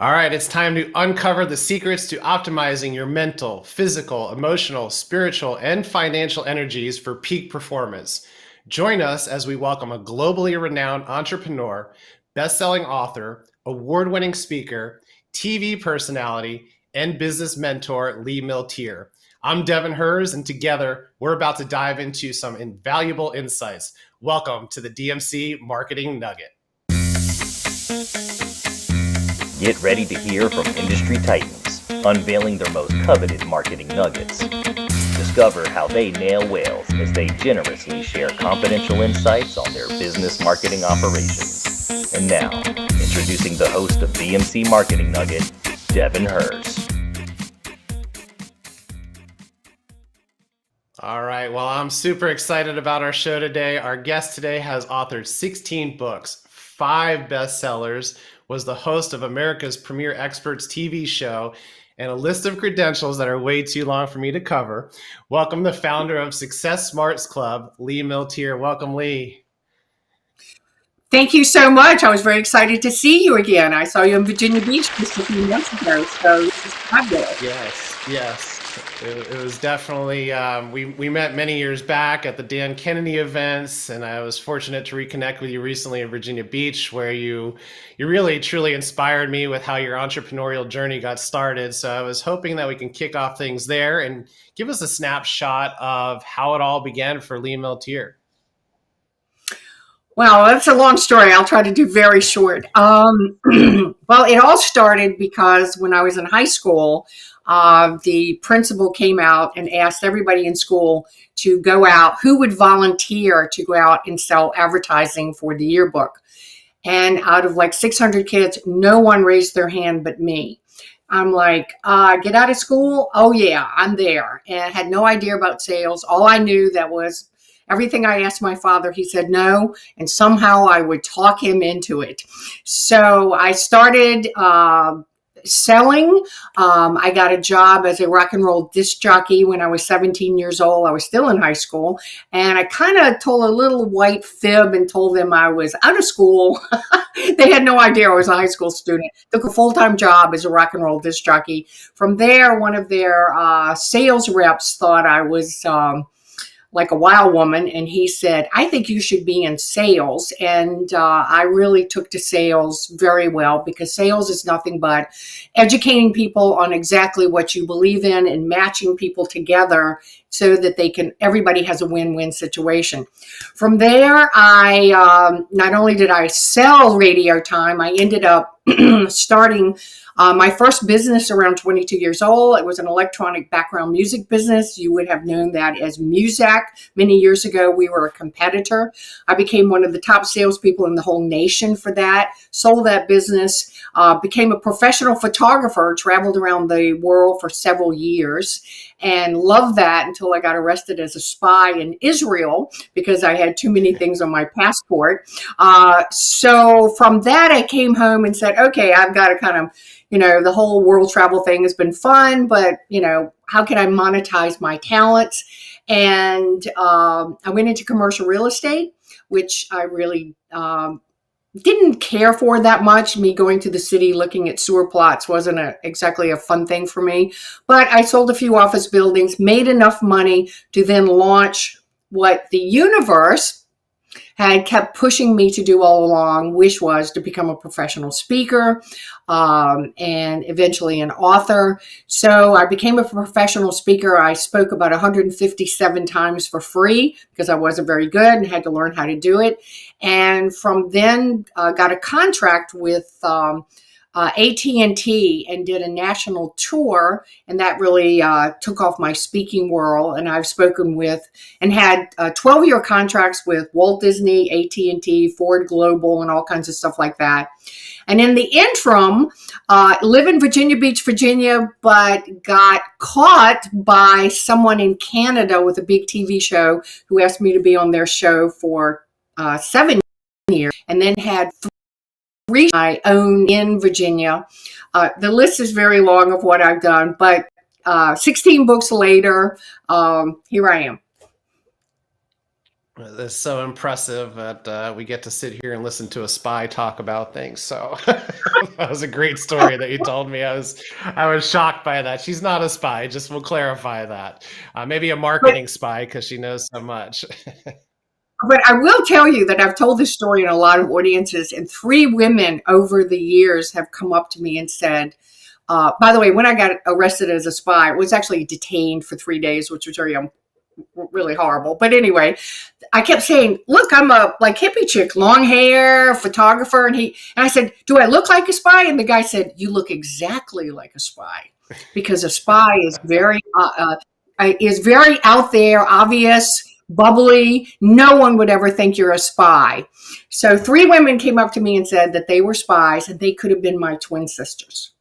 All right, it's time to uncover the secrets to optimizing your mental, physical, emotional, spiritual, and financial energies for peak performance. Join us as we welcome a globally renowned entrepreneur, best-selling author, award-winning speaker, TV personality, and business mentor, Lee Miltier. I'm Devin Hers, and together we're about to dive into some invaluable insights. Welcome to the DMC Marketing Nugget. Get ready to hear from industry titans, unveiling their most coveted marketing nuggets. Discover how they nail whales as they generously share confidential insights on their business marketing operations. And now, introducing the host of DMC Marketing Nugget, Devin Hers. All right, well, I'm super excited about our show today. Our guest today has authored 16 books, 5 bestsellers, was the host of America's Premier Experts TV show, and a list of credentials that are way too long for me to cover. Welcome the founder of Success Smarts Club, Lee Miltier. Welcome, Lee. Thank you so much. I was very excited to see you again. I saw you in Virginia Beach just a few months ago, so this is fabulous. Yes. It was definitely, we met many years back at the Dan Kennedy events, and I was fortunate to reconnect with you recently in Virginia Beach, where you really truly inspired me with how your entrepreneurial journey got started. So I was hoping that we can kick off things there and give us a snapshot of how it all began for Lee Miltier. Well, that's a long story. I'll try to do very short. Well, it all started because when I was in high school, the principal came out and asked everybody in school to go out, who would volunteer to go out and sell advertising for the yearbook. And out of like 600 kids, no one raised their hand but me. I'm like, get out of school? Oh yeah, I'm there. And I had no idea about sales. All I knew that was everything I asked my father, he said no, and somehow I would talk him into it. So I started selling. I got a job as a rock and roll disc jockey when I was 17 years old. I was still in high school, and I kind of told a little white fib and told them I was out of school. They had no idea I was a high school student. Took a full-time job as a rock and roll disc jockey. From there, one of their sales reps thought I was like a wild woman. And he said, I think you should be in sales. And I really took to sales very well, because sales is nothing but educating people on exactly what you believe in and matching people together so that everybody has a win-win situation. From there, I not only did I sell radio time, I ended up starting my first business around 22 years old. It was an electronic background music business. You would have known that as Muzak. Many years ago, we were a competitor. I became one of the top salespeople in the whole nation for that, sold that business, became a professional photographer, traveled around the world for several years, and loved that until I got arrested as a spy in Israel because I had too many things on my passport. So from that, I came home and said, okay, I've got to kind of, the whole world travel thing has been fun, but, how can I monetize my talents? And I went into commercial real estate, which I really didn't care for that much. Me going to the city looking at sewer plots wasn't exactly a fun thing for me. But I sold a few office buildings, made enough money to then launch what the universe had kept pushing me to do all along, which was to become a professional speaker and eventually an author. So I became a professional speaker. I spoke about 157 times for free because I wasn't very good and had to learn how to do it. And from then got a contract with AT&T and did a national tour, and that really took off my speaking world. And I've spoken with and had 12-year contracts with Walt Disney, AT&T, Ford Global, and all kinds of stuff like that. And in the interim, live in Virginia Beach, Virginia, but got caught by someone in Canada with a big TV show who asked me to be on their show for 7 years, and then had I own in Virginia. The list is very long of what I've done, but 16 books later, here I am. It's so impressive that we get to sit here and listen to a spy talk about things. So that was a great story that you told me. I was shocked by that. She's not a spy. Just we'll clarify that. Maybe a But marketing spy because she knows so much. but I will tell you that I've told this story in a lot of audiences, and three women over the years have come up to me and said, by the way, when I got arrested as a spy, I was actually detained for 3 days, which was really horrible. But anyway, I kept saying, "Look, I'm a like hippie chick, long hair, photographer," and I said, "Do I look like a spy?" And the guy said, "You look exactly like a spy, because a spy is very out there, obvious, bubbly. No one would ever think you're a spy." So three women came up to me and said that they were spies, and they could have been my twin sisters,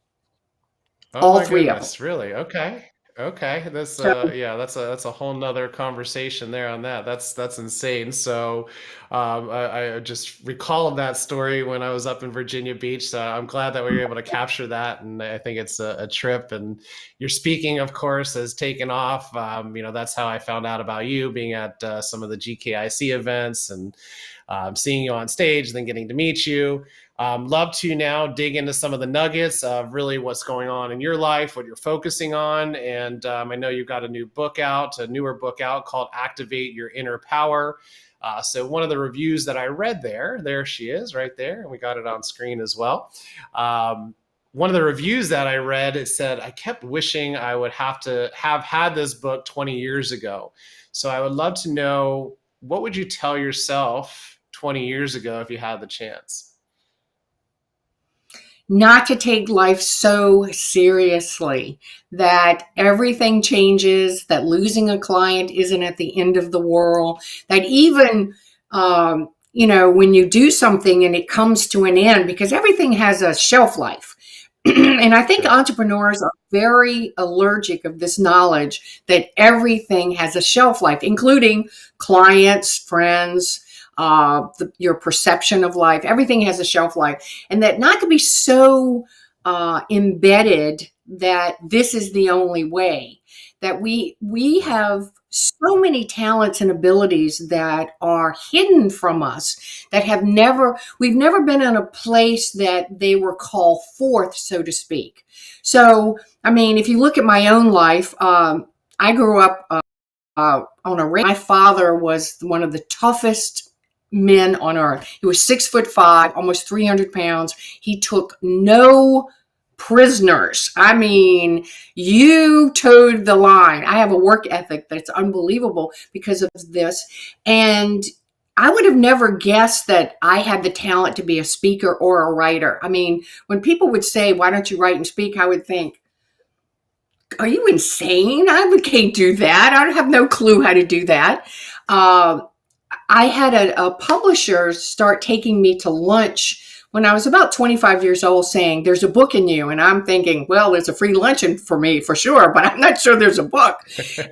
Oh all my three of them. goodness, really? Okay. Okay. That's So yeah, that's a whole nother conversation there on that. That's insane. So I just recalled that story when I was up in Virginia Beach. So I'm glad that we were able to capture that. And I think it's a trip. And your speaking, of course, has taken off. That's how I found out about you, being at some of the GKIC events and seeing you on stage, then getting to meet you. Love to now dig into some of the nuggets of really what's going on in your life, what you're focusing on. And I know you've got a newer book out called Activate Your Inner Power. So one of the reviews that I read there she is right there, and we got it on screen as well. One of the reviews that I read, it said, I kept wishing I would have had this book 20 years ago. So I would love to know, what would you tell yourself 20 years ago if you had the chance? not to take life so seriously, that everything changes, that losing a client isn't at the end of the world, that even, when you do something and it comes to an end, because everything has a shelf life. And I think Sure. entrepreneurs are very allergic of this knowledge that everything has a shelf life, including clients, friends, your perception of life. Everything has a shelf life, and that not to be so embedded that this is the only way. That we have so many talents and abilities that are hidden from us, that we've never been in a place that they were called forth, so to speak. So, I mean, if you look at my own life, I grew up on a ranch. My father was one of the toughest men on earth. He was 6'5", almost 300 pounds. He took no prisoners. I mean, you towed the line. I have a work ethic that's unbelievable because of this. And I would have never guessed that I had the talent to be a speaker or a writer. I mean, when people would say, "Why don't you write and speak?" I would think, "Are you insane? I can't do that. I have no clue how to do that." I had a publisher start taking me to lunch when I was about 25 years old, saying, "There's a book in you." And I'm thinking, well, there's a free luncheon for me for sure, but I'm not sure there's a book.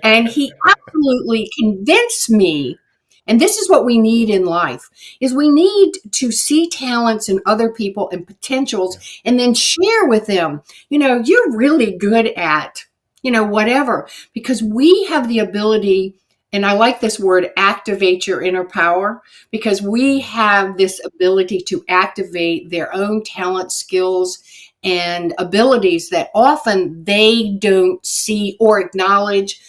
And he absolutely convinced me. And this is what we need in life, is we need to see talents in other people and potentials, and then share with them, you're really good at, whatever, because we have the ability. And I like this word, activate your inner power, because we have this ability to activate their own talent, skills, and abilities that often they don't see or acknowledge,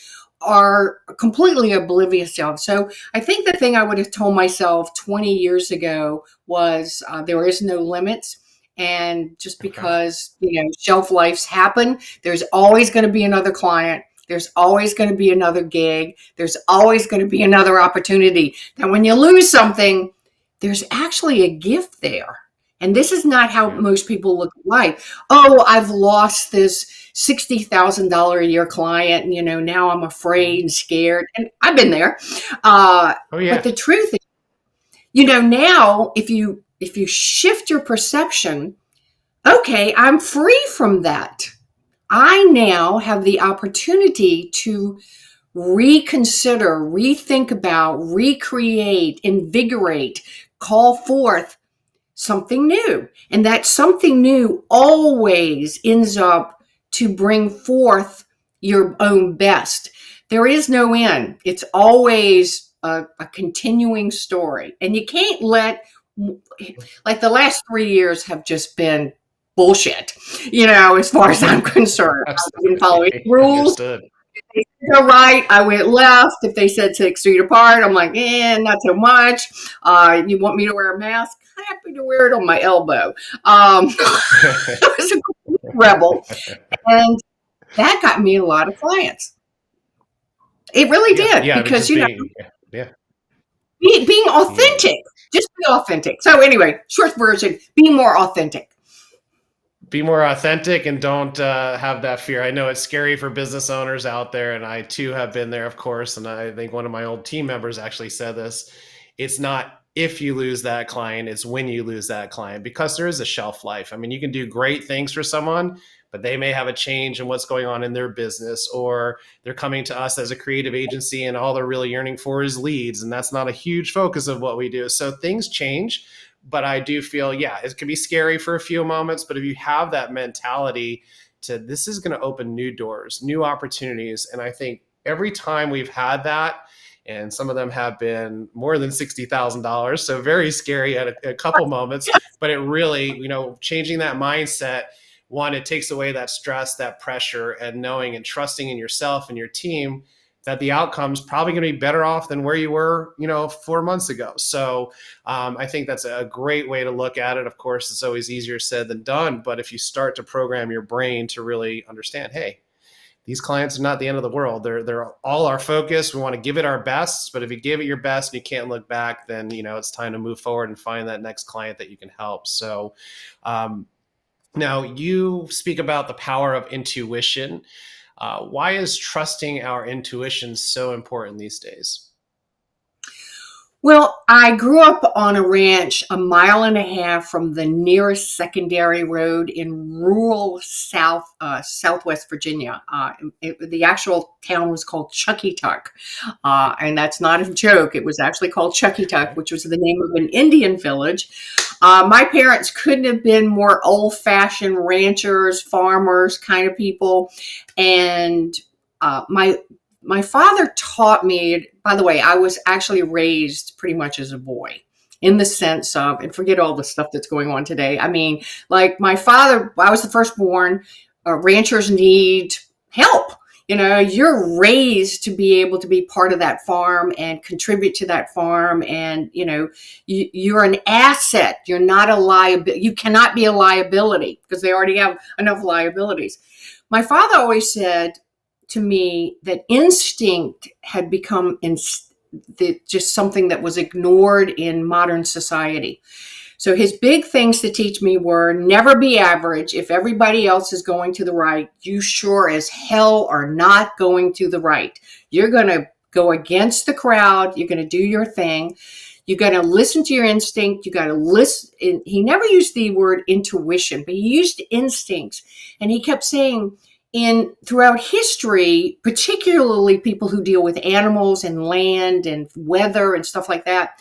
are completely oblivious of. So I think the thing I would have told myself 20 years ago was, there is no limits. And just Okay. because, shelf lives happen, there's always going to be another client. There's always going to be another gig. There's always going to be another opportunity. That when you lose something, there's actually a gift there. And this is not how Yeah. most people look at life. "Oh, I've lost this $60,000 a year client, and now I'm afraid and scared." And I've been there. Oh But yeah. the truth is, now if you shift your perception, okay, I'm free from that. I now have the opportunity to reconsider, rethink about, recreate, invigorate, call forth something new. And that something new always ends up to bring forth your own best. There is no end. It's always a continuing story. And you can't let, like, the last 3 years have just been bullshit, as far as I'm concerned. I didn't follow any Absolutely. rules. Understood. If they said go right, I went left. If they said 6 feet apart, I'm like, not so much. You want me to wear a mask? Happy to wear it on my elbow. I was a complete rebel. And that got me a lot of clients. It really did, Yeah, but because, just being, yeah, being yeah. authentic, just be authentic. So anyway, short version, be more authentic. Be more authentic and don't have that fear. I know it's scary for business owners out there, and I too have been there, of course. And I think one of my old team members actually said this. It's not if you lose that client, it's when you lose that client, because there is a shelf life. I mean, you can do great things for someone, but they may have a change in what's going on in their business, or they're coming to us as a creative agency and all they're really yearning for is leads. And that's not a huge focus of what we do. So things change. But I do feel, yeah, it can be scary for a few moments. But if you have that mentality to, this is going to open new doors, new opportunities. And I think every time we've had that, and some of them have been more than $60,000, so very scary at a couple moments, but it really, changing that mindset, one, it takes away that stress, that pressure, and knowing and trusting in yourself and your team that the outcome's probably going to be better off than where you were, 4 months ago. So I think that's a great way to look at it. Of course, it's always easier said than done. But if you start to program your brain to really understand, hey, these clients are not the end of the world. They're all our focus. We want to give it our best. But if you give it your best and you can't look back, then, it's time to move forward and find that next client that you can help. So now you speak about the power of intuition. Why is trusting our intuition so important these days? Well, I grew up on a ranch a mile and a half from the nearest secondary road in rural Southwest Virginia. The actual town was called Chuckytuck, and that's not a joke. It was actually called Chuckytuck, which was the name of an Indian village. My parents couldn't have been more old-fashioned ranchers, farmers kind of people, and my father taught me, by the way, I was actually raised pretty much as a boy, in the sense of, and forget all the stuff that's going on today. I mean, like my father, I was the firstborn. Ranchers need help. You're raised to be able to be part of that farm and contribute to that farm. And, you're an asset. You're not a liability. You cannot be a liability because they already have enough liabilities. My father always said to me that instinct had become just something that was ignored in modern society. So his big things to teach me were never be average. If everybody else is going to the right, you sure as hell are not going to the right. You're going to go against the crowd. You're going to do your thing. You got to listen to your instinct. You got to listen. He never used the word intuition, but he used instincts. And he kept saying, throughout history, particularly people who deal with animals and land and weather and stuff like that,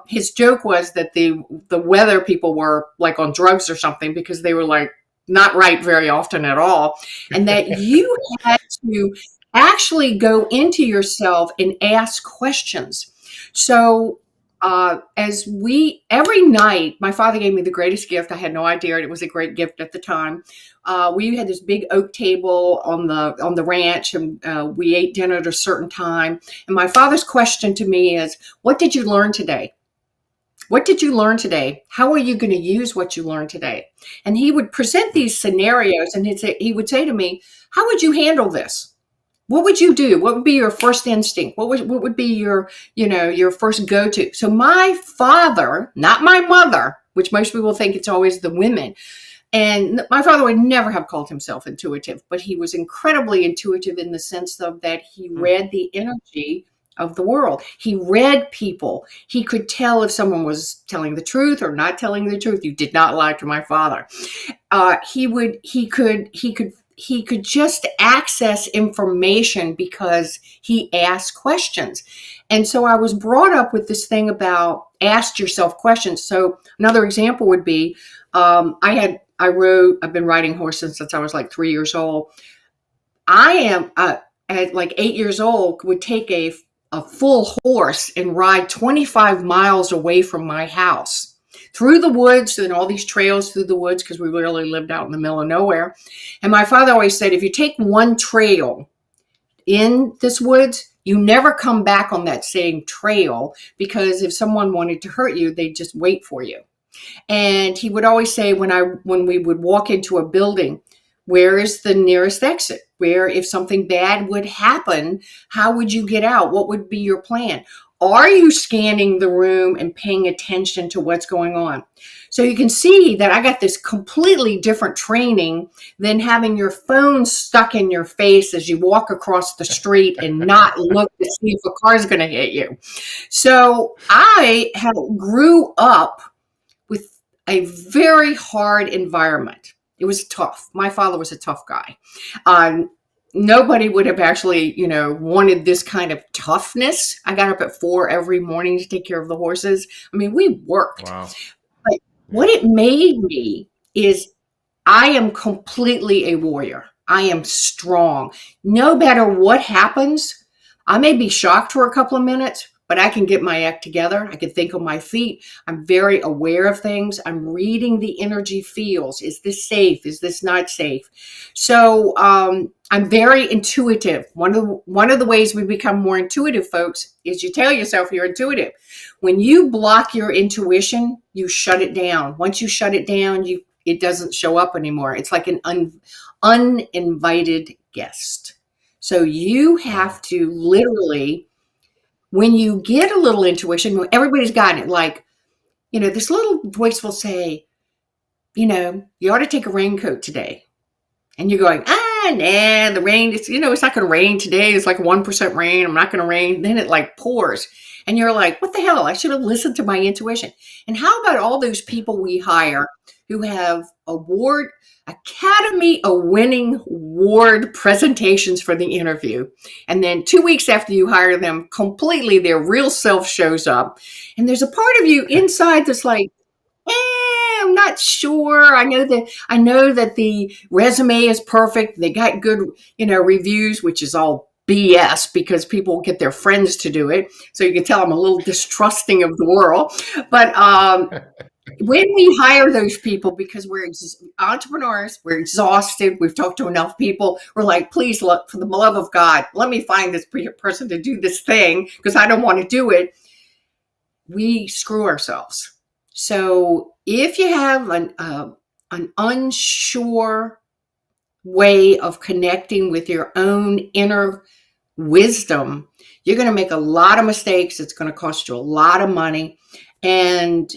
his joke was that the weather people were like on drugs or something, because they were like not right very often at all. And that you had to actually go into yourself and ask questions. So every night, my father gave me the greatest gift. I had no idea it was a great gift at the time. We had this big oak table on the ranch, and we ate dinner at a certain time. And my father's question to me is, "What did you learn today? What did you learn today? How are you going to use what you learned today?" And he would present these scenarios, and he would say to me, "How would you handle this? What would you do? What would be your first instinct? What would be your first go-to?" So my father, not my mother, which most people think it's always the women, and my father would never have called himself intuitive, but he was incredibly intuitive in the sense of that he read the energy of the world. He read people. He could tell if someone was telling the truth or not telling the truth. You did not lie to my father. He could just access information because he asked questions. And so I was brought up with this thing about ask yourself questions. So another example would be, I've been riding horses since I was like 3 years old. I am, at like 8 years old, would take a a full horse and ride 25 miles away from my house through the woods and all these trails through the woods, because we really lived out in the middle of nowhere. And my father always said, if you take one trail in this woods, you never come back on that same trail, because if someone wanted to hurt you, they'd just wait for you. And he would always say, when we would walk into a building, where is the nearest exit? Where, if something bad would happen, how would you get out? What would be your plan? Are you scanning the room and paying attention to what's going on? So you can see that I got this completely different training than having your phone stuck in your face as you walk across the street and not look to see if a car's going to hit you. So I grew up with a very hard environment. It was tough. My father was a tough guy. Nobody would have actually, wanted this kind of toughness. I got up at 4 every morning to take care of the horses. I mean, we worked. Wow. But what it made me is I am completely a warrior. I am strong. No matter what happens, I may be shocked for a couple of minutes, but I can get my act together. I can think on my feet. I'm very aware of things. I'm reading the energy fields. Is this safe? Is this not safe? So I'm very intuitive. One of the ways we become more intuitive, folks, is you tell yourself you're intuitive. When you block your intuition, you shut it down. Once you shut it down, it doesn't show up anymore. It's like an uninvited guest. So you have to literally, when you get a little intuition, everybody's gotten it. Like, this little voice will say, you ought to take a raincoat today. And you're going, nah, the rain, it's not going to rain today. It's like 1% rain. I'm not going to rain. then it like pours. And you're like, what the hell? I should have listened to my intuition. And how about all those people we hire who have Academy winning award presentations for the interview. And then 2 weeks after you hire them, completely their real self shows up. And there's a part of you inside that's like, I'm not sure. I know that the resume is perfect. They got good, reviews, which is all BS, because people get their friends to do it. So you can tell I'm a little distrusting of the world. But when we hire those people, because we're entrepreneurs, we're exhausted, we've talked to enough people, we're like, please, look, for the love of God, let me find this person to do this thing, because I don't want to do it. We screw ourselves. So if you have an unsure way of connecting with your own inner wisdom, you're going to make a lot of mistakes. It's going to cost you a lot of money. And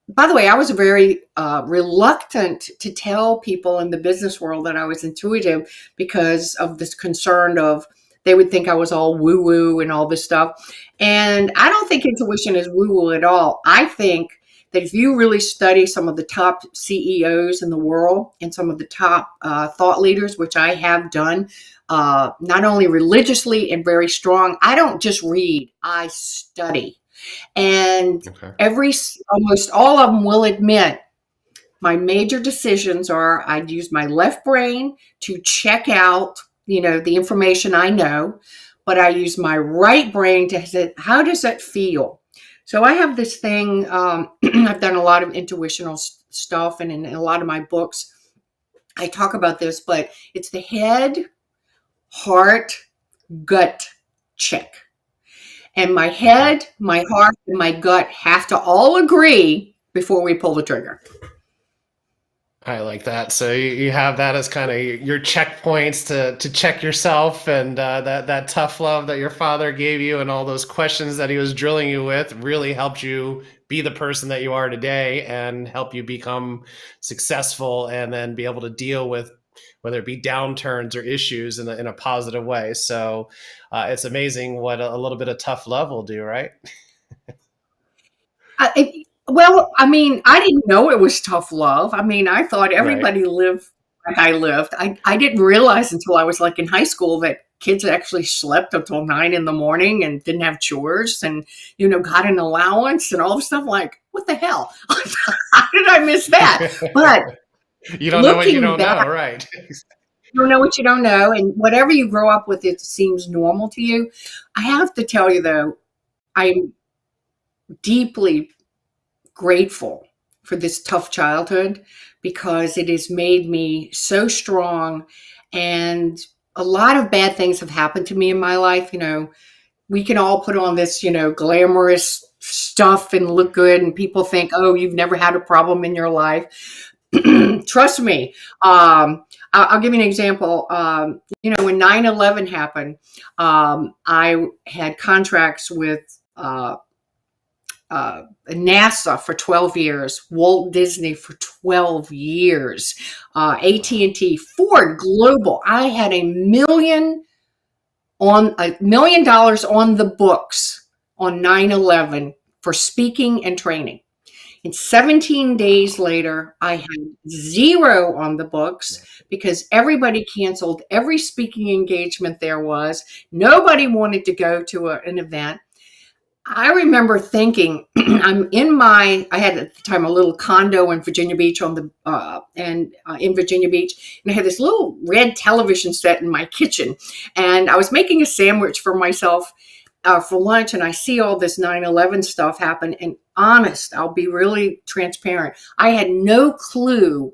by the way, I was very reluctant to tell people in the business world that I was intuitive, because of this concern of they would think I was all woo-woo and all this stuff. And I don't think intuition is woo-woo at all. I think that if you really study some of the top CEOs in the world and some of the top thought leaders, which I have done, not only religiously and very strong, I don't just read, I study. And almost all of them will admit, my major decisions are I'd use my left brain to check out, the information I know, but I use my right brain to say, how does that feel? So I have this thing, I've done a lot of intuitional stuff, and in a lot of my books, I talk about this, but it's the head, heart, gut check. And my head, my heart, and my gut have to all agree before we pull the trigger. I like that. So you have that as kind of your checkpoints to check yourself, and that tough love that your father gave you and all those questions that he was drilling you with really helped you be the person that you are today and help you become successful, and then be able to deal with whether it be downturns or issues in a positive way. So it's amazing what a little bit of tough love will do, right? Well, I mean, I didn't know it was tough love. I mean, I thought everybody lived like I lived. I didn't realize until I was like in high school that kids actually slept until 9 a.m. and didn't have chores and, got an allowance and all this stuff. Like, what the hell? How did I miss that? But you don't know what you don't know, right? You don't know what you don't know. And whatever you grow up with, it seems normal to you. I have to tell you, though, I'm deeply grateful for this tough childhood because it has made me so strong. And a lot of bad things have happened to me in my life. We can all put on this, glamorous stuff and look good. And people think, oh, you've never had a problem in your life. Trust me. I'll give you an example. When 9/11 happened, I had contracts with NASA for 12 years, Walt Disney for 12 years, AT&T, Ford Global. I had $1 million on the books on 9/11 for speaking and training. And 17 days later, I had 0 on the books because everybody canceled every speaking engagement there was. Nobody wanted to go to an event. I remember thinking, I had at the time a little condo in Virginia Beach in Virginia Beach, and I had this little red television set in my kitchen, and I was making a sandwich for myself for lunch, and I see all this 9/11 stuff happen. And honest, I'll be really transparent. I had no clue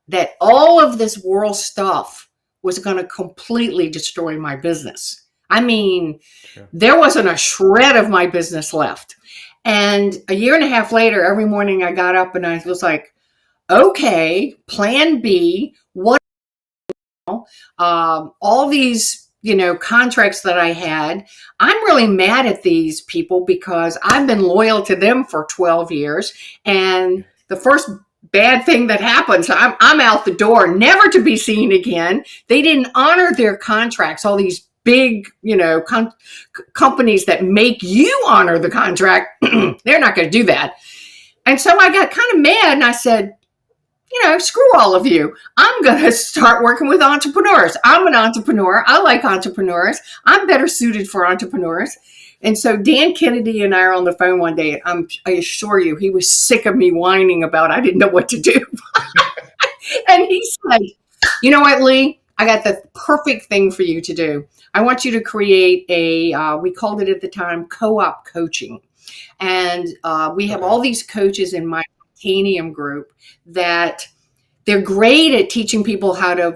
that all of this world stuff was going to completely destroy my business. I mean, there wasn't a shred of my business left. And a year and a half later, every morning I got up and I was like, okay, plan B, what? All these, contracts that I had, I'm really mad at these people because I've been loyal to them for 12 years. And the first bad thing that happens, I'm out the door, never to be seen again. They didn't honor their contracts, all these big, companies that make you honor the contract. They're not going to do that. And so I got kind of mad and I said, screw all of you. I'm going to start working with entrepreneurs. I'm an entrepreneur. I like entrepreneurs. I'm better suited for entrepreneurs. And so Dan Kennedy and I are on the phone one day, and I assure you, he was sick of me whining about I didn't know what to do. And he said, you know what, Lee? I got the perfect thing for you to do. I want you to create we called it at the time, co-op coaching. And we have all these coaches in my titanium group that they're great at teaching people how to,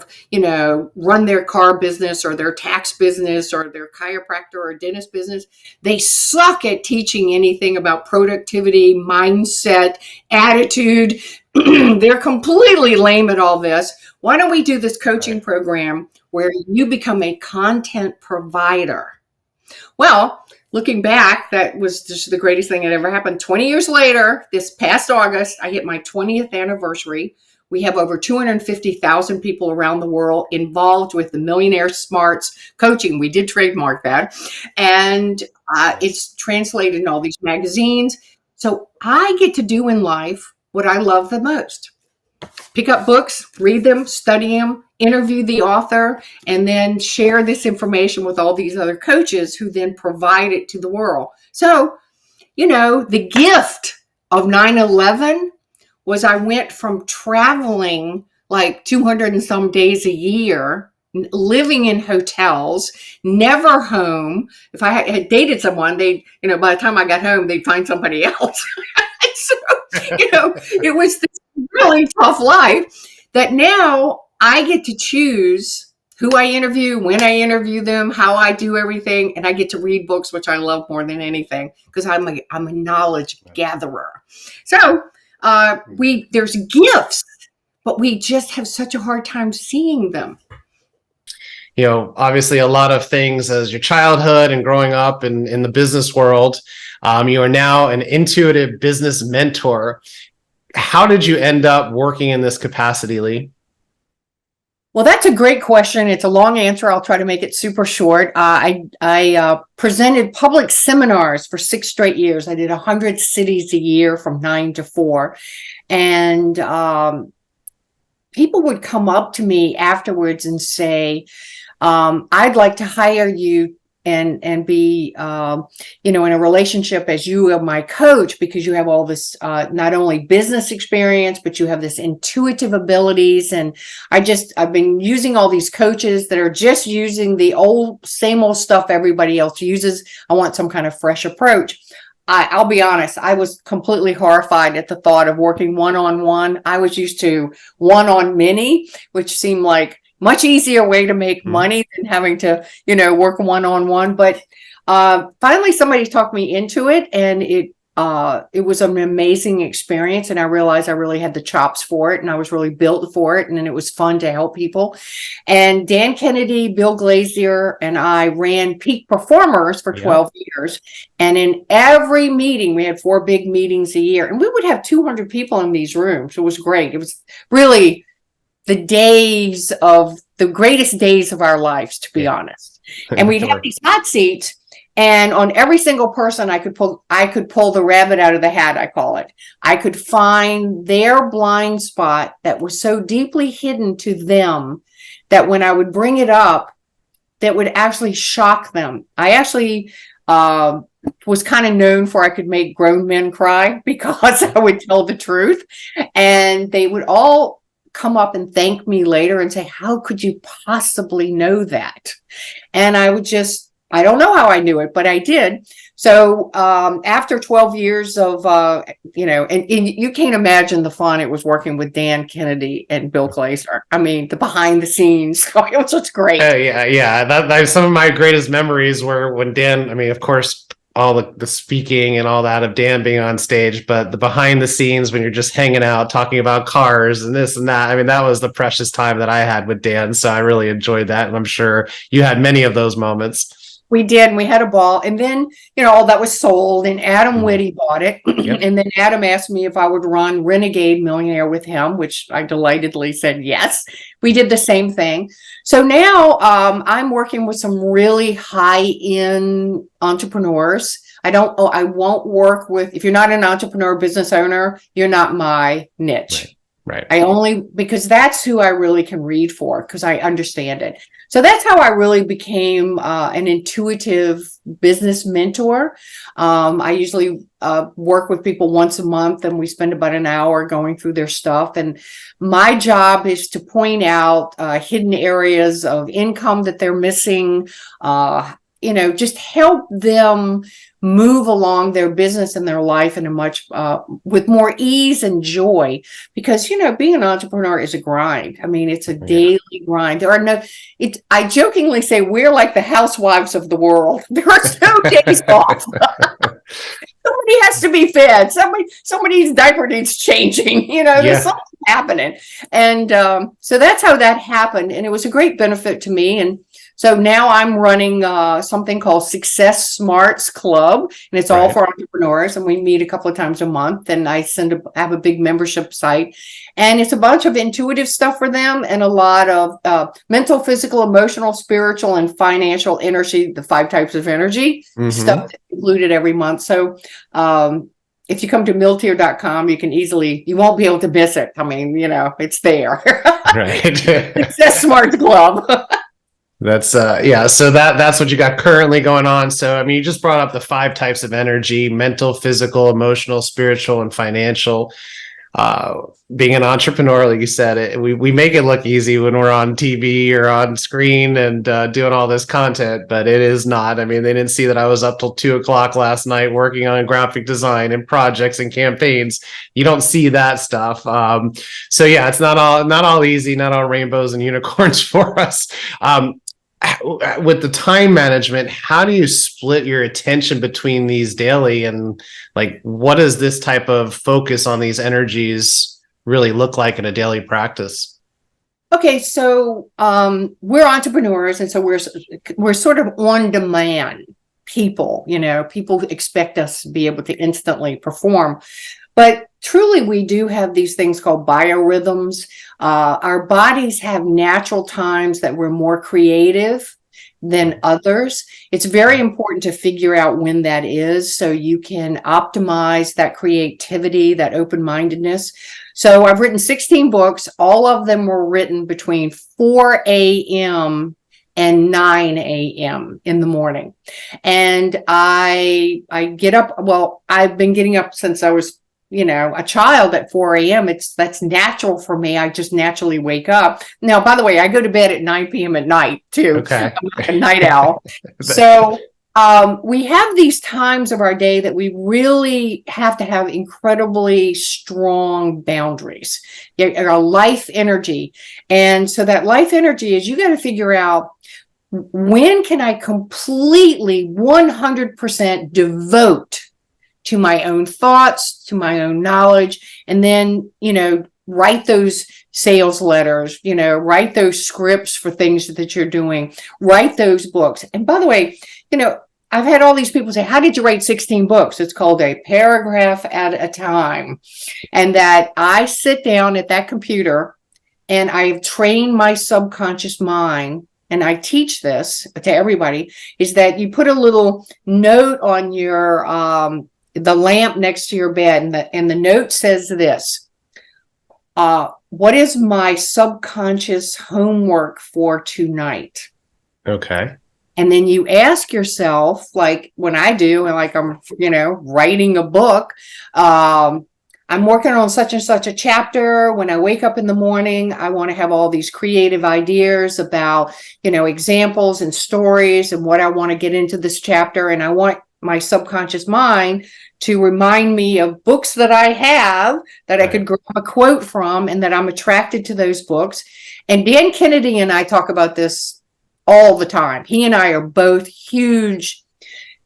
run their car business or their tax business or their chiropractor or dentist business. They suck at teaching anything about productivity, mindset, attitude. They're completely lame at all this. Why don't we do this coaching program where you become a content provider? Well, looking back, that was just the greatest thing that ever happened. 20 years later, this past August, I hit my 20th anniversary. We have over 250,000 people around the world involved with the Millionaire Smarts coaching. We did trademark that. And it's translated in all these magazines. So I get to do in life what I love the most. Pick up books, read them, study them, interview the author, and then share this information with all these other coaches who then provide it to the world. So, the gift of 9/11 was I went from traveling like 200 and some days a year, living in hotels, never home. If I had dated someone, by the time I got home, they'd find somebody else. So, it was this really tough life that now I get to choose who I interview, when I interview them, how I do everything. And I get to read books, which I love more than anything because I'm a knowledge gatherer. So there's gifts, but we just have such a hard time seeing them. Obviously a lot of things as your childhood and growing up in the business world. You are now an intuitive business mentor. How did you end up working in this capacity, Lee? Well, that's a great question. It's a long answer. I'll try to make it super short. I presented public seminars for 6 straight years. I did 100 cities a year from 9 to 4. And people would come up to me afterwards and say, I'd like to hire you and be, in a relationship as you are my coach, because you have all this, not only business experience, but you have this intuitive abilities. And I've been using all these coaches that are just using the same old stuff everybody else uses. I want some kind of fresh approach. I'll be honest, I was completely horrified at the thought of working one-on-one. I was used to one-on-many, which seemed like much easier way to make money than having to, work one-on-one. But finally, somebody talked me into it, and it was an amazing experience. And I realized I really had the chops for it, and I was really built for it. And then it was fun to help people. And Dan Kennedy, Bill Glazier, and I ran Peak Performers for 12 years. And in every meeting, we had 4 big meetings a year, and we would have 200 people in these rooms. It was great. It was really the greatest days of our lives, to be honest. And we'd have these hot seats. And on every single person, I could pull the rabbit out of the hat, I call it. I could find their blind spot that was so deeply hidden to them that when I would bring it up, that would actually shock them. I actually was kind of known for I could make grown men cry because I would tell the truth. And they would all come up and thank me later and say, how could you possibly know that? And I don't know how I knew it, but I did. So after 12 years of, and you can't imagine the fun it was working with Dan Kennedy and Bill Glazer. I mean, the behind the scenes, it was just great. Yeah. That's some of my greatest memories were when Dan, I mean, of course, all the speaking and all that of Dan being on stage, but the behind the scenes when you're just hanging out, talking about cars and this and that. I mean, that was the precious time that I had with Dan. So I really enjoyed that. And I'm sure you had many of those moments. We did, and we had a ball. And then, all that was sold, and Adam Whitty bought it. Yep. And then Adam asked me if I would run Renegade Millionaire with him, which I delightedly said yes. We did the same thing. So now I'm working with some really high-end entrepreneurs. I won't work with, if you're not an entrepreneur business owner, you're not my niche. Right. Because that's who I really can read for, because I understand it. So that's how I really became an intuitive business mentor. I usually work with people once a month, and we spend about an hour going through their stuff. And my job is to point out hidden areas of income that they're missing, just help them move along their business and their life in a much with more ease and joy, because being an entrepreneur is a grind. I mean, it's a daily grind. I jokingly say we're like the housewives of the world. There are no days off. Somebody has to be fed. Somebody's diaper needs changing. There's something happening. And so that's how that happened, and it was a great benefit to me. And so now I'm running something called Success Smarts Club, and it's all for entrepreneurs. And we meet a couple of times a month, and I have a big membership site, and it's a bunch of intuitive stuff for them, and a lot of mental, physical, emotional, spiritual, and financial energy, the 5 types of energy stuff included every month. So if you come to miltier.com, you won't be able to miss it. I mean, it's there. Right. Success Smarts Club. That's so that's what you got currently going on. So I mean, you just brought up the 5 types of energy: mental, physical, emotional, spiritual, and financial. Being an entrepreneur, like you said, we make it look easy when we're on TV or on screen and doing all this content, but it is not. I mean, they didn't see that I was up till 2:00 last night working on graphic design and projects and campaigns. You don't see that stuff. So yeah, it's not all easy, not all rainbows and unicorns for us. With the time management, how do you split your attention between these daily, and like, what does this type of focus on these energies really look like in a daily practice? Okay, so we're entrepreneurs, and so we're sort of on demand people. People expect us to be able to instantly perform, but truly we do have these things called biorhythms. Our bodies have natural times that we're more creative than others. It's very important to figure out when that is, so you can optimize that creativity, that open-mindedness. So I've written 16 books. All of them were written between 4 a.m. and 9 a.m. in the morning. And I get up, well, I've been getting up since I was, a child at 4 a.m. That's natural for me. I just naturally wake up. Now, by the way, I go to bed at 9 p.m. at night too. Okay. I'm like a night owl. So we have these times of our day that we really have to have incredibly strong boundaries, our life energy. And so that life energy is, you got to figure out, when can I completely 100% devote to my own thoughts, to my own knowledge, and then, write those sales letters, write those scripts for things that you're doing, write those books. And by the way, I've had all these people say, how did you write 16 books? It's called a paragraph at a time. And that I sit down at that computer and I've trained my subconscious mind, and I teach this to everybody, is that you put a little note on your the lamp next to your bed, and the note says this: what is my subconscious homework for tonight? Okay. And then you ask yourself, like when I do, and like I'm, writing a book, I'm working on such and such a chapter. When I wake up in the morning, I want to have all these creative ideas about, examples and stories and what I want to get into this chapter. And I want my subconscious mind to remind me of books that I have that I could grab a quote from, and that I'm attracted to those books. And Dan Kennedy and I talk about this all the time. He and I are both huge.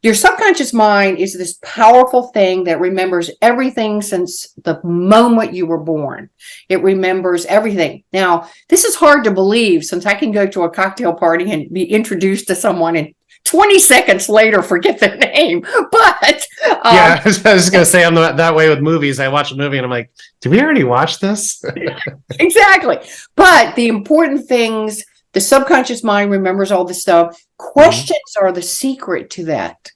Your subconscious mind is this powerful thing that remembers everything since the moment you were born. It remembers everything. Now, this is hard to believe, since I can go to a cocktail party and be introduced to someone and 20 seconds later forget their name. But yeah, I was just going to say, I'm that way with movies. I watch a movie and I'm like, did we already watch this? Exactly. But the important things, the subconscious mind remembers all this stuff. Questions are the secret to that.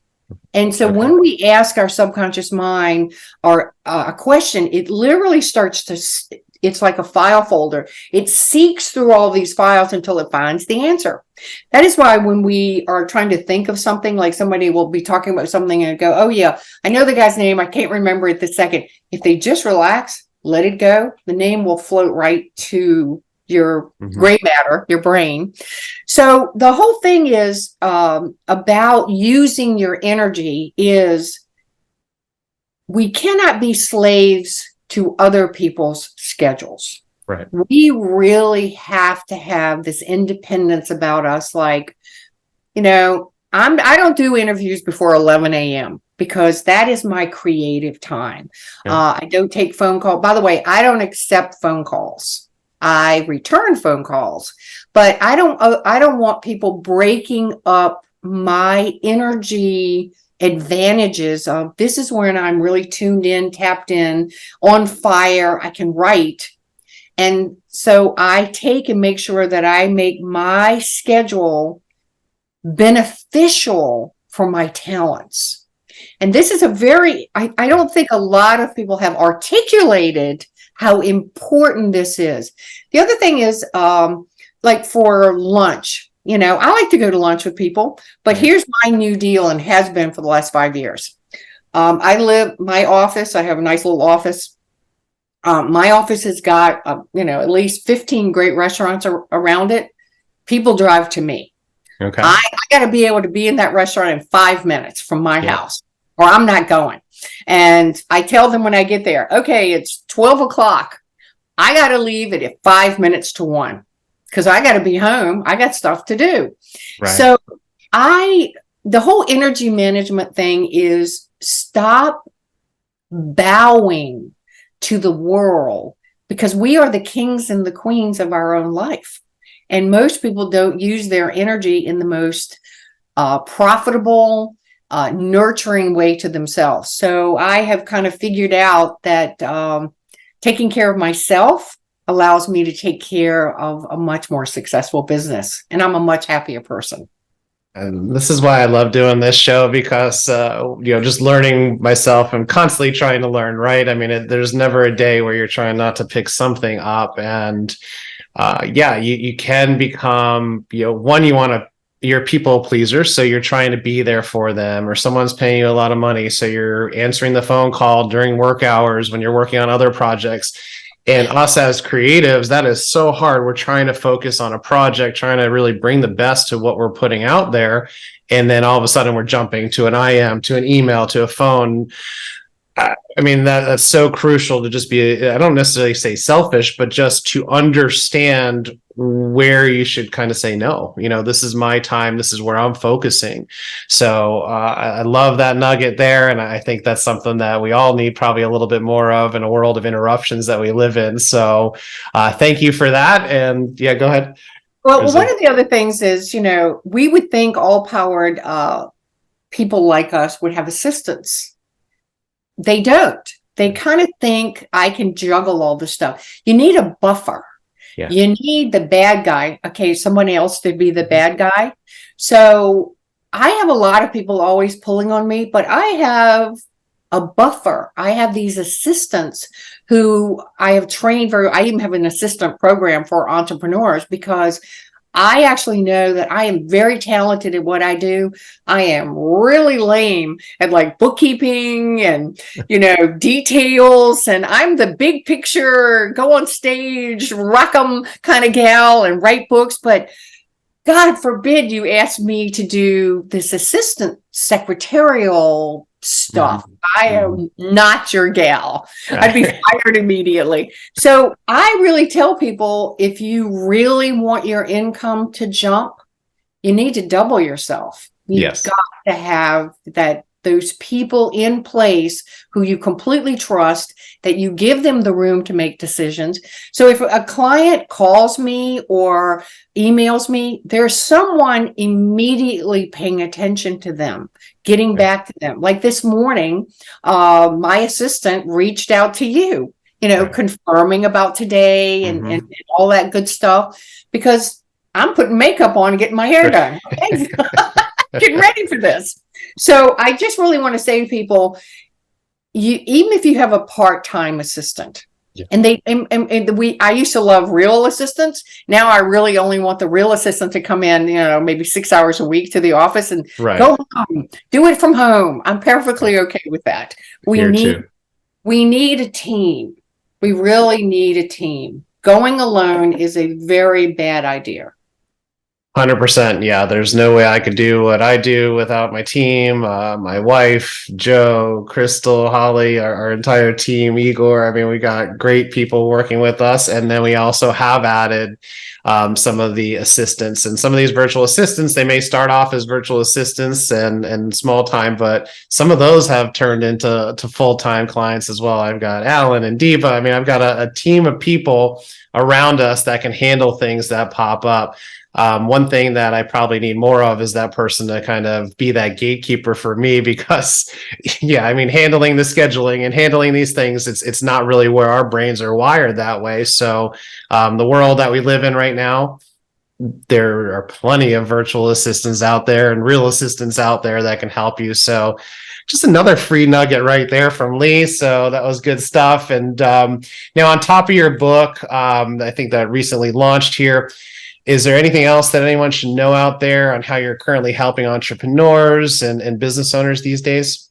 And so when we ask our subconscious mind or a question, it literally starts to, it's like a file folder. It seeks through all these files until it finds the answer. That is why when we are trying to think of something, like somebody will be talking about something and go, oh yeah, I know the guy's name, I can't remember it this second. If they just relax, let it go, the name will float right to your gray matter, your brain. So the whole thing is about using your energy is, we cannot be slaves to other people's schedules. Right. We really have to have this independence about us. Like, I don't do interviews before 11 a.m. because that is my creative time. Yeah. I don't take phone calls. By the way, I don't accept phone calls. I return phone calls, but I don't want people breaking up my energy advantages of, this is when I'm really tuned in, tapped in, on fire, I can write. And so I take and make sure that I make my schedule beneficial for my talents. And this is I don't think a lot of people have articulated how important this is. The other thing is, like for lunch, I like to go to lunch with people, but here's my new deal, and has been for the last 5 years. My office, I have a nice little office. My office has got, at least 15 great restaurants around it. People drive to me. Okay. I got to be able to be in that restaurant in 5 minutes from my house, or I'm not going. And I tell them when I get there, okay, it's 12 o'clock. I got to leave it at 5 minutes to 1 because I got to be home. I got stuff to do. Right. So the whole energy management thing is, stop bowing to the world, because we are the kings and the queens of our own life. And most people don't use their energy in the most profitable, nurturing way to themselves. So I have kind of figured out that taking care of myself allows me to take care of a much more successful business, and I'm a much happier person. And this is why I love doing this show, because just learning myself and constantly trying to learn, right? I mean, there's never a day where you're trying not to pick something up. And yeah, you can become, one, you're a people pleaser. So you're trying to be there for them, or someone's paying you a lot of money. So you're answering the phone call during work hours when you're working on other projects. And us as creatives, that is so hard. We're trying to focus on a project, trying to really bring the best to what we're putting out there. And then all of a sudden we're jumping to an IM, to an email, to a phone. I mean, that's so crucial to just be, I don't necessarily say selfish, but just to understand where you should kind of say, no, this is my time. This is where I'm focusing. So I love that nugget there. And I think that's something that we all need probably a little bit more of in a world of interruptions that we live in. So thank you for that. And yeah, go ahead. Well, one of the other things is, we would think all powered people like us would have assistants. They don't. They kind of think I can juggle all this stuff. You need a buffer. Yeah. You need the bad guy. Okay, someone else to be the bad guy. So I have a lot of people always pulling on me, but I have a buffer. I have these assistants who I have trained for. I even have an assistant program for entrepreneurs because I actually know that I am very talented at what I do. I am really lame at like bookkeeping and, details. And I'm the big picture, go on stage, rock 'em kind of gal and write books. But God forbid you ask me to do this assistant secretarial stuff. I am not your gal. I'd be fired immediately. So I really tell people, if you really want your income to jump, you need to double yourself. You've got to have those people in place who you completely trust, that you give them the room to make decisions. So if a client calls me or emails me, there's someone immediately paying attention to them, getting back to them. Like this morning, my assistant reached out to you, confirming about today and all that good stuff, because I'm putting makeup on and getting my hair done. Getting ready for this. So I just really want to say to people, even if you have a part-time assistant, and I used to love real assistants. Now I really only want the real assistant to come in, maybe 6 hours a week to the office and go home, do it from home. I'm perfectly okay with that. We need a team. We really need a team. Going alone is a very bad idea. 100%. Yeah, there's no way I could do what I do without my team, my wife, Joe, Crystal, Holly, our entire team, Igor. I mean, we got great people working with us. And then we also have added some of the assistants, and some of these virtual assistants, they may start off as virtual assistants and small time, but some of those have turned into full-time clients as well. I've got Alan and Diva. I mean, I've got a team of people around us that can handle things that pop up. One thing that I probably need more of is that person to kind of be that gatekeeper for me, because I mean, handling the scheduling and handling these things, it's not really where our brains are wired that way. So the world that we live in right now, there are plenty of virtual assistants out there and real assistants out there that can help you. So just another free nugget right there from Lee. So that was good stuff. And now on top of your book, I think that recently launched here, is there anything else that anyone should know out there on how you're currently helping entrepreneurs and business owners these days?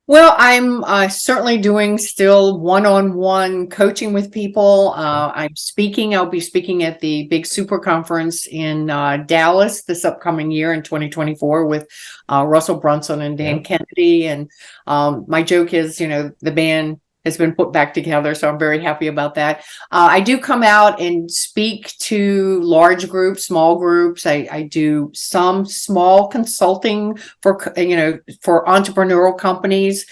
Well, I'm certainly doing still one-on-one coaching with people. I'm speaking. I'll be speaking at the big super conference in Dallas this upcoming year in 2024 with Russell Brunson and Dan Kennedy. And my joke is, the band has been put back together, so I'm very happy about that. I do come out and speak to large groups, small groups. I do some small consulting for entrepreneurial companies.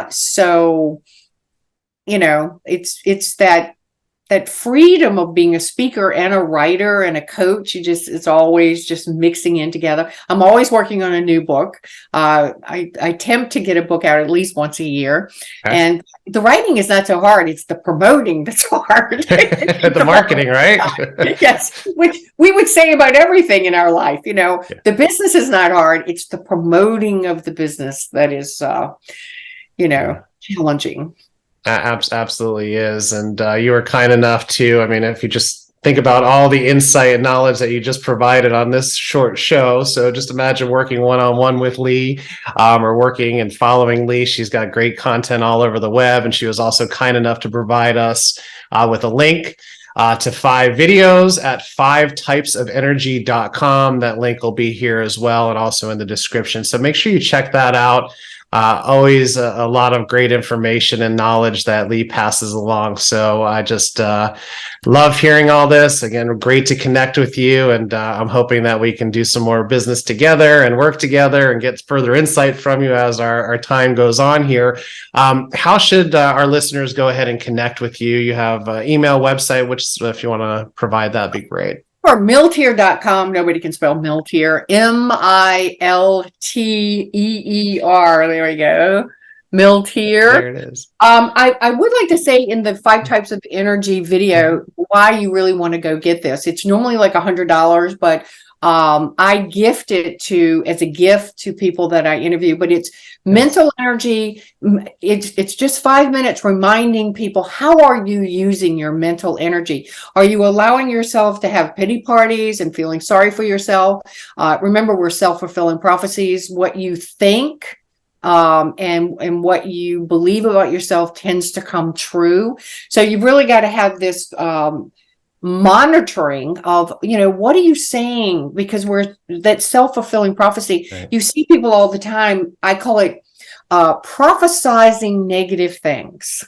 So it's that freedom of being a speaker and a writer and a coach. It's always just mixing in together. I'm always working on a new book. I attempt to get a book out at least once a year. Okay. And the writing is not so hard. It's the promoting that's hard. The marketing, right? Yes, which we would say about everything in our life. The business is not hard. It's the promoting of the business that is, challenging. Absolutely is. And you were kind enough to, I mean, if you just think about all the insight and knowledge that you just provided on this short show. So just imagine working one-on-one with Lee, or working and following Lee. She's got great content all over the web, and she was also kind enough to provide us with a link to 5 videos at 5typesofenergy.com. That link will be here as well, and also in the description. So make sure you check that out. Always a lot of great information and knowledge that Lee passes along. So I just love hearing all this. Again, great to connect with you. And I'm hoping that we can do some more business together and work together and get further insight from you as our time goes on here. How should our listeners go ahead and connect with you? You have an email, website, which if you want to provide, that'd be great. Or Milteer.com. Nobody can spell Milteer. Milteer. There we go. Milteer. There it is. I would like to say in the 5 types of energy video why you really want to go get this. It's normally like $100, but I gift it as a gift to people that I interview. But it's mental energy. It's just 5 minutes reminding people, how are you using your mental energy? Are you allowing yourself to have pity parties and feeling sorry for yourself? Remember, we're self-fulfilling prophecies. What you think and what you believe about yourself tends to come true. So you've really got to have this monitoring of, what are you saying? Because that self-fulfilling prophecy. Right. You see people all the time. I call it prophesizing negative things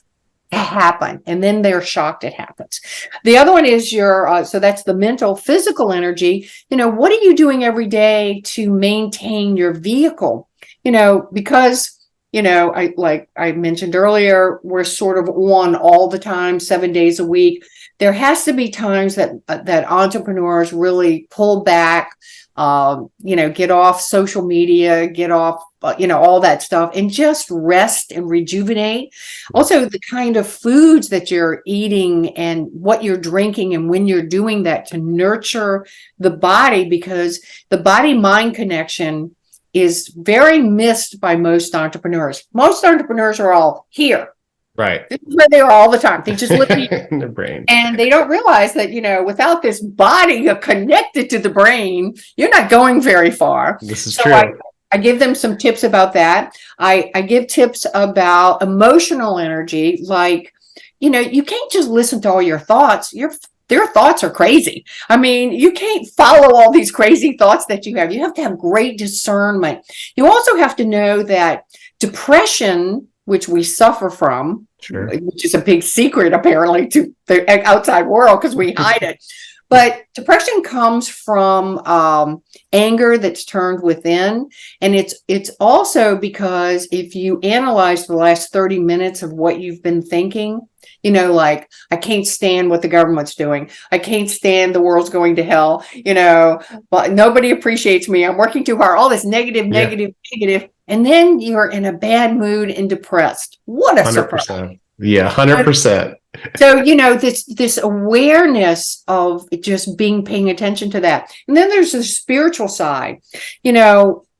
to happen, and then they're shocked it happens. The other one is so that's the mental, physical energy. What are you doing every day to maintain your vehicle? Because like I mentioned earlier, we're sort of on all the time, 7 days a week. There has to be times that entrepreneurs really pull back, get off social media, get off, all that stuff, and just rest and rejuvenate. Also, the kind of foods that you're eating and what you're drinking and when you're doing that to nurture the body, because the body-mind connection is very missed by most entrepreneurs. Most entrepreneurs are all here. Right. This is where they are all the time. They just live in the brain. And they don't realize that, without this body connected to the brain, you're not going very far. This is true. I give them some tips about that. I give tips about emotional energy. Like, you can't just listen to all your thoughts. Their thoughts are crazy. I mean, you can't follow all these crazy thoughts that you have. You have to have great discernment. You also have to know that depression, which we suffer from, sure, which is a big secret apparently to the outside world because we hide it. But depression comes from anger that's turned within. And it's also because if you analyze the last 30 minutes of what you've been thinking, like, I can't stand what the government's doing. I can't stand the world's going to hell. But nobody appreciates me. I'm working too hard. All this negative. And then you're in a bad mood and depressed. What a 100%. Surprise. Yeah, 100%. So, this awareness of just paying attention to that. And then there's the spiritual side.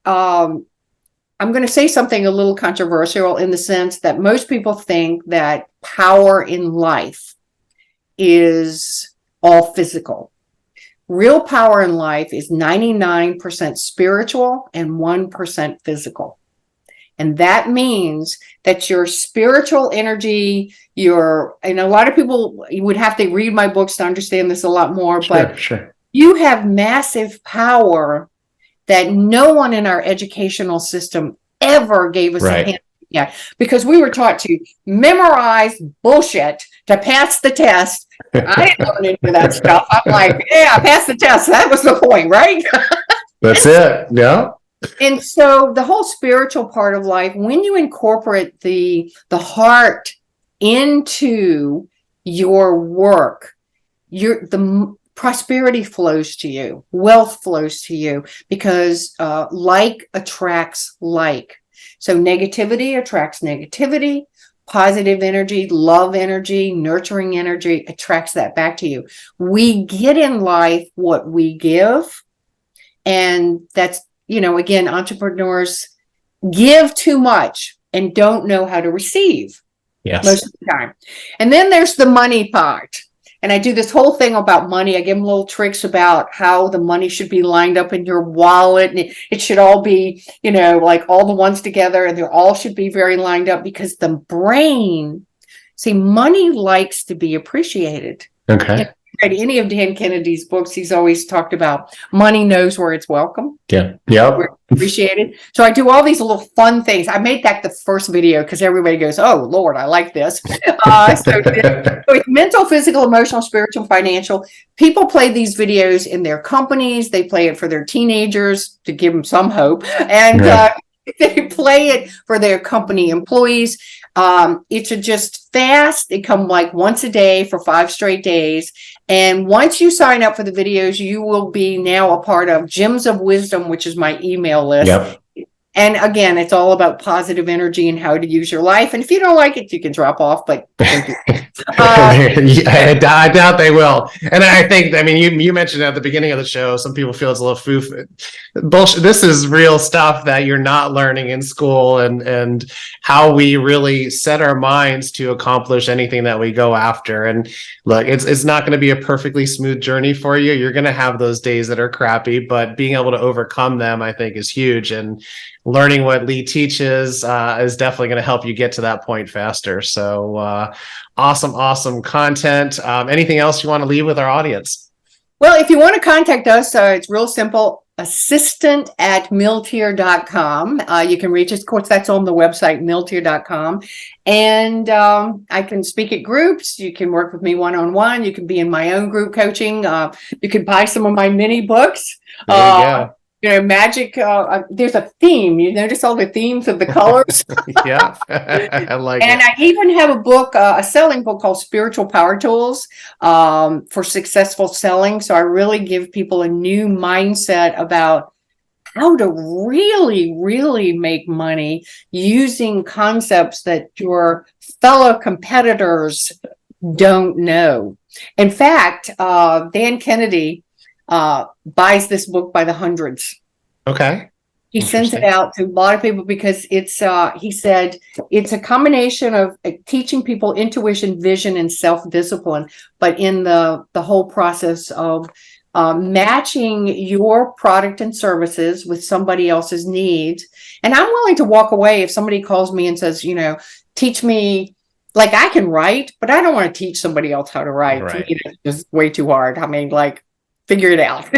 I'm going to say something a little controversial in the sense that most people think that power in life is all physical. Real power in life is 99% spiritual and 1% physical. And that means that your spiritual energy, and a lot of people would have to read my books to understand this a lot more, but sure. You have massive power that no one in our educational system ever gave us a hand. Yeah, because we were taught to memorize bullshit to pass the test. I didn't learn any of that stuff. I'm like, yeah, I passed the test. That was the point, right? That's it. Yeah. And so the whole spiritual part of life, when you incorporate the heart into your work, the prosperity flows to you, wealth flows to you, because like attracts like. So negativity attracts negativity, positive energy, love energy, nurturing energy attracts that back to you. We get in life what we give. And that's, again, entrepreneurs give too much and don't know how to receive most of the time. And then there's the money part. And I do this whole thing about money. I give them little tricks about how the money should be lined up in your wallet. And it should all be, like all the ones together, and they all should be very lined up, because the brain, see, money likes to be appreciated. Okay. Read any of Dan Kennedy's books, he's always talked about money knows where it's welcome. Yeah. Yep. Where it's appreciated. So I do all these little fun things. I made that the first video because everybody goes, "Oh Lord, I like this." So it's mental, physical, emotional, spiritual, financial. People play these videos in their companies. They play it for their teenagers to give them some hope, and they play it for their company employees. It's just fast. They come like once a day for 5 straight days. And once you sign up for the videos, you will be now a part of Gems of Wisdom, which is my email list. Yep. And again, it's all about positive energy and how to use your life. And if you don't like it, you can drop off, but I doubt they will. And I think, you mentioned at the beginning of the show, some people feel it's a little bullshit. This is real stuff that you're not learning in school, and how we really set our minds to accomplish anything that we go after. And look, it's not going to be a perfectly smooth journey for you. You're going to have those days that are crappy, but being able to overcome them, I think, is huge. And learning what Lee teaches is definitely going to help you get to that point faster. So awesome content. Anything else you want to leave with our audience? Well, if you want to contact us, it's real simple. assistant@miltier.com. You can reach us. Of course, that's on the website, miltier.com. And I can speak at groups. You can work with me one-on-one. You can be in my own group coaching. You can buy some of my mini books. There you go. Magic, there's a theme. You notice all the themes of the colors? Yeah, I like and it. I even have a book, a selling book called Spiritual Power Tools for successful selling. So I really give people a new mindset about how to really, really make money using concepts that your fellow competitors don't know. In fact, Dan Kennedy buys this book by the hundreds. Okay. He sends it out to a lot of people because it's, he said, it's a combination of teaching people intuition, vision, and self-discipline, but in the whole process of matching your product and services with somebody else's needs. And I'm willing to walk away if somebody calls me and says, teach me, like, I can write, but I don't want to teach somebody else how to write. Right. To me, that's just way too hard. Figure it out.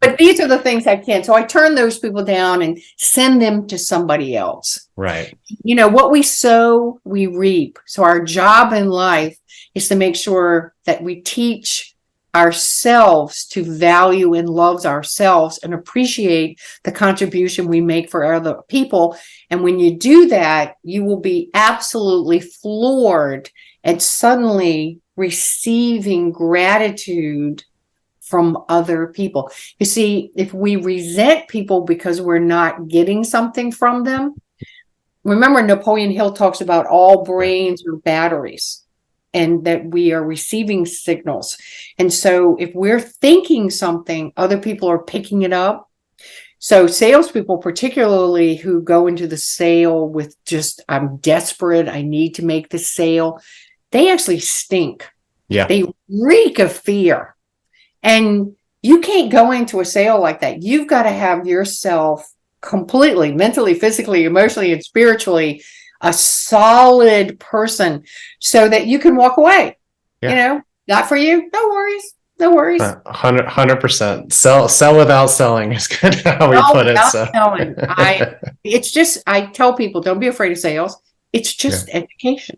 But these are the things I can. So I turn those people down and send them to somebody else. Right. What we sow, we reap. So our job in life is to make sure that we teach ourselves to value and love ourselves and appreciate the contribution we make for other people. And when you do that, you will be absolutely floored at suddenly receiving gratitude from other people. You see, if we resent people because we're not getting something from them, remember Napoleon Hill talks about all brains are batteries and that we are receiving signals. And so if we're thinking something, other people are picking it up. So salespeople, particularly who go into the sale with just, I'm desperate, I need to make the sale, they actually stink. Yeah. They reek of fear. And you can't go into a sale like that. You've got to have yourself completely, mentally, physically, emotionally, and spiritually, a solid person so that you can walk away. Yeah. Not for you. No worries. No worries. 100%. Sell without selling is kind of how we put it. So selling. I tell people, don't be afraid of sales. It's just education.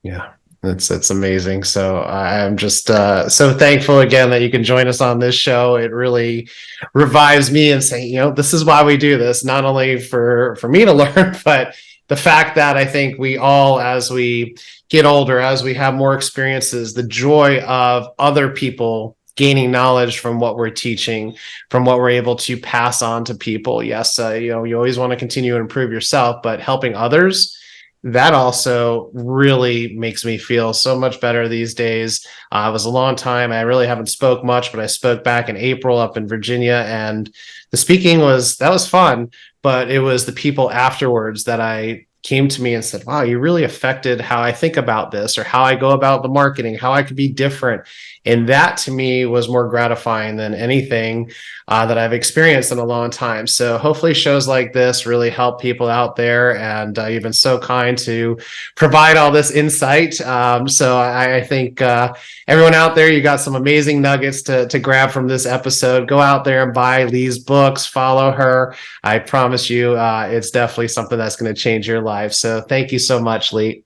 Yeah. It's amazing. So I'm just so thankful again that you can join us on this show. It really revives me and saying, this is why we do this, not only for me to learn, but the fact that I think we all, as we get older, as we have more experiences, the joy of other people gaining knowledge from what we're teaching, from what we're able to pass on to people. Yes, you always want to continue to improve yourself, but helping others, that also really makes me feel so much better these days. It was a long time. I really haven't spoke much, but I spoke back in April up in Virginia, and the speaking was fun, but it was the people afterwards that I came to me and said, wow, you really affected how I think about this or how I go about the marketing, how I could be different. And that to me was more gratifying than anything that I've experienced in a long time. So hopefully shows like this really help people out there. And you've been so kind to provide all this insight. So I think everyone out there, you got some amazing nuggets to grab from this episode. Go out there and buy Lee's books, follow her. I promise you, it's definitely something that's going to change your life. So thank you so much, Lee.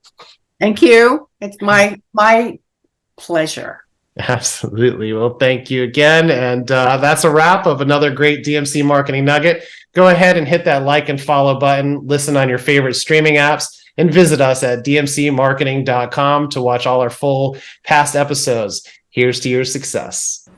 Thank you. It's my pleasure. Absolutely. Well, thank you again. And that's a wrap of another great DMC Marketing Nugget. Go ahead and hit that like and follow button. Listen on your favorite streaming apps and visit us at dmcmarketing.com to watch all our full past episodes. Here's to your success.